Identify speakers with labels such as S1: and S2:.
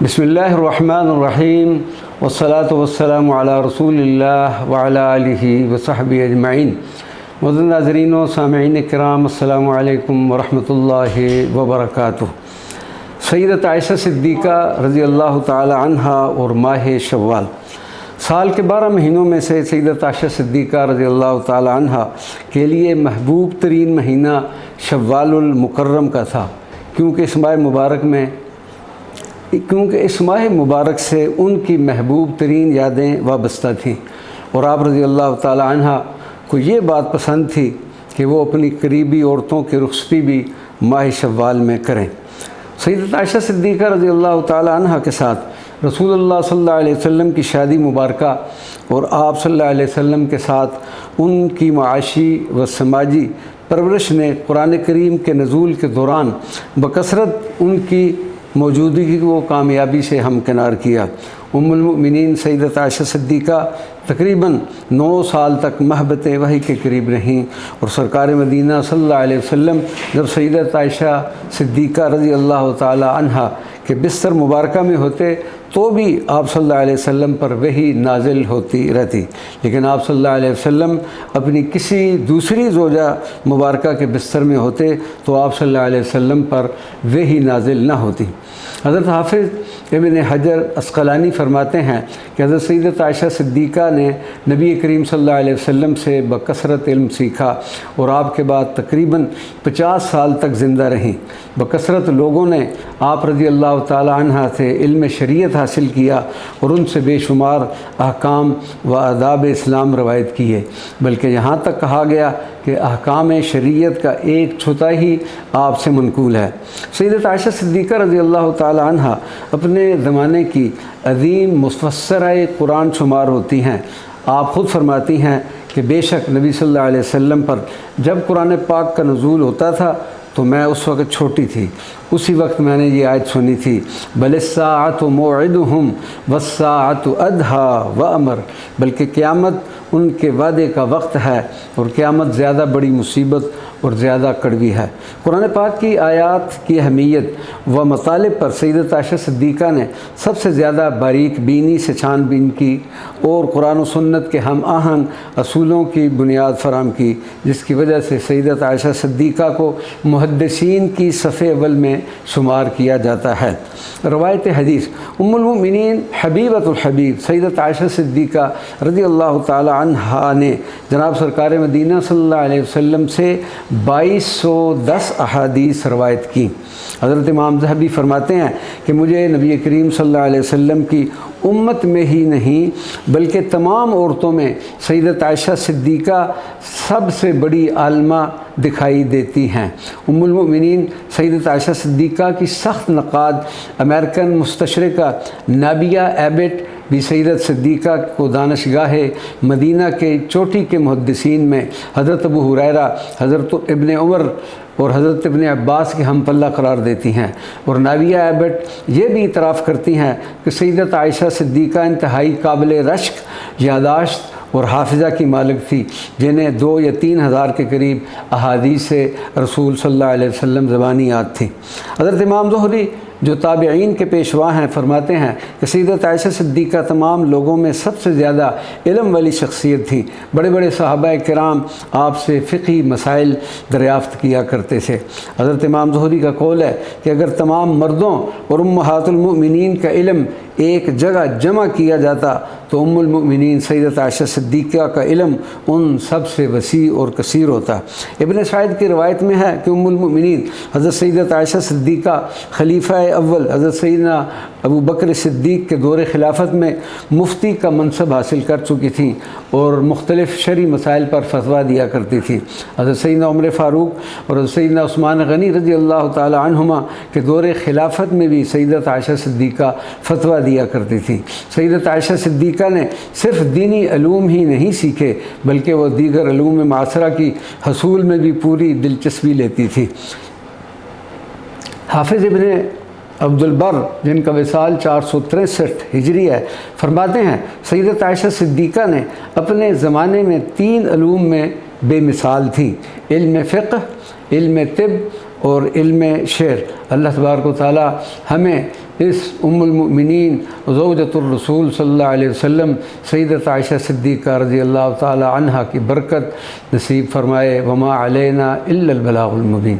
S1: بسم اللہ الرحمن الرحیم والصلاة والسلام علی رسول اللہ وعلی آلہ وصحبہ اجمعین۔ معزز ناظرین و سامعین کرام، السلام علیکم ورحمۃ اللہ وبرکاتہ۔ سیدت عائشہ صدیقہ رضی اللہ تعالی عنہ اور ماہ شوال، سال کے 12 مہینوں میں سے سیدت عائشہ صدیقہ رضی اللہ تعالی عنہ کے لیے محبوب ترین مہینہ شوال المکرم کا تھا، کیونکہ اس ماہ مبارک سے ان کی محبوب ترین یادیں وابستہ تھیں، اور آپ رضی اللہ تعالی عنہ کو یہ بات پسند تھی کہ وہ اپنی قریبی عورتوں کی رخصتی بھی ماہ شوال میں کریں۔ سیدت عائشہ صدیقہ رضی اللہ تعالی عنہ کے ساتھ رسول اللہ صلی اللہ علیہ وسلم کی شادی مبارکہ اور آپ صلی اللہ علیہ وسلم کے ساتھ ان کی معاشی و سماجی پرورش نے قرآن کریم کے نزول کے دوران بکثرت ان کی موجودگی کو کامیابی سے ہمکنار کیا۔ ام المؤمنین سیدت عائشہ صدیقہ تقریباً 9 سال تک محبت وحی کے قریب رہیں، اور سرکار مدینہ صلی اللہ علیہ وسلم جب سیدت عائشہ صدیقہ رضی اللہ تعالی عنہ کے بستر مبارکہ میں ہوتے تو بھی آپ صلی اللہ علیہ وسلم پر وحی نازل ہوتی رہتی، لیکن آپ صلی اللہ علیہ وسلم اپنی کسی دوسری زوجہ مبارکہ کے بستر میں ہوتے تو آپ صلی اللہ علیہ وسلم پر وحی نازل نہ ہوتی۔ حضرت حافظ ابن حجر عسقلانی فرماتے ہیں کہ حضرت سیدت عائشہ صدیقہ نے نبی کریم صلی اللہ علیہ وسلم سے بکثرت علم سیکھا، اور آپ کے بعد تقریباً 50 سال تک زندہ رہیں۔ بکثرت لوگوں نے آپ رضی اللہ تعالی عنہ سے علم شریعت حاصل کیا اور ان سے بے شمار احکام و آداب اسلام روایت کیے، بلکہ یہاں تک کہا گیا کہ احکام شریعت کا 1/4 آپ سے منقول ہے۔ سیدت عائشہ صدیقہ رضی اللہ تعالی عنہ اپنے زمانے کی عظیم مفسرہ قرآن شمار ہوتی ہیں۔ آپ خود فرماتی ہیں کہ بے شک نبی صلی اللہ علیہ وسلم پر جب قرآن پاک کا نزول ہوتا تھا تو میں اس وقت چھوٹی تھی، اسی وقت میں نے یہ آیت سنی تھی، بل الساعۃ موعدہم والساعۃ ادھیٰ وامر، بلکہ قیامت ان کے وعدے کا وقت ہے، اور قیامت زیادہ بڑی مصیبت اور زیادہ کڑوی ہے۔ قرآن پاک کی آیات کی اہمیت و مطالب پر سیدت عائشہ صدیقہ نے سب سے زیادہ باریک بینی سے چھان بین کی اور قرآن و سنت کے ہم آہنگ اصولوں کی بنیاد فراہم کی، جس کی وجہ سے سیدت عائشہ صدیقہ کو محدثین کی صف اول میں شمار کیا جاتا ہے۔ روایت حدیث، ام المؤمنین حبیبۃ الحبیب سیدت عائشہ صدیقہ رضی اللہ تعالی عنہا نے جناب سرکار مدینہ صلی اللہ علیہ وسلم سے 2210 احادیث روایت کی۔ حضرت امام ذہبی فرماتے ہیں کہ مجھے نبی کریم صلی اللہ علیہ وسلم کی امت میں ہی نہیں بلکہ تمام عورتوں میں سیدت عائشہ صدیقہ سب سے بڑی عالمہ دکھائی دیتی ہیں۔ ام المؤمنین سیدت عائشہ صدیقہ کی سخت نقاد امریکن مستشرقہ نابیہ ایبٹ بھی سیدت صدیقہ کو دانشگاہ مدینہ کے چوٹی کے محدثین میں حضرت ابو ہریرہ، حضرت ابن عمر اور حضرت ابن عباس کے ہم پلہ قرار دیتی ہیں، اور نابیہ ایبٹ یہ بھی اعتراف کرتی ہیں کہ سیدت عائشہ صدیقہ انتہائی قابل رشک یاداشت اور حافظہ کی مالک تھی، جنہیں 2 یا 3 ہزار کے قریب احادیث رسول صلی اللہ علیہ وسلم زبانی یاد تھی۔ حضرت امام زہری جو تابعین کے پیشوا ہیں فرماتے ہیں کہ سیدت عائشہ صدیقہ تمام لوگوں میں سب سے زیادہ علم والی شخصیت تھیں۔ بڑے بڑے صحابہ کرام آپ سے فقہی مسائل دریافت کیا کرتے تھے۔ حضرت امام زہری کا قول ہے کہ اگر تمام مردوں اور امہات المؤمنین کا علم ایک جگہ جمع کیا جاتا تو ام المؤمنین سیدت عائشہ صدیقہ کا علم ان سب سے وسیع اور کثیر ہوتا۔ ابن سعید کی روایت میں ہے کہ ام المؤمنین حضرت سیدت عائشہ صدیقہ خلیفہ اول حضرت سیدنا ابو بکر صدیق کے دور خلافت میں مفتی کا منصب حاصل کر چکی تھیں اور مختلف شرعی مسائل پر فتویٰ دیا کرتی تھیں۔ حضرت سیدنا عمر فاروق اور حضرت سیدنا عثمان غنی رضی اللہ تعالی عنہما کے دور خلافت میں بھی سیدت عائشہ صدیقہ فتویٰ دیا کرتی تھیں۔ سیدت عائشہ صدیقہ نے صرف دینی علوم ہی نہیں سیکھے بلکہ وہ دیگر علوم معاصرہ کی حصول میں بھی پوری دلچسپی لیتی تھی۔ حافظ ابن عبد البر جن کا وصال 463 ہجری ہے فرماتے ہیں سیدت عائشہ صدیقہ نے اپنے زمانے میں 3 علوم میں بے مثال تھیں، علم فقہ، علم طب اور علم شعر۔ اللہ تبارک و تعالی ہمیں اس ام المؤمنین زوجۃ الرسول صلی اللہ علیہ وسلم سیدۃ عائشہ صدیقہ رضی اللہ تعالی عنہا کی برکت نصیب فرمائے۔ وما علینا الا البلاغ المبین۔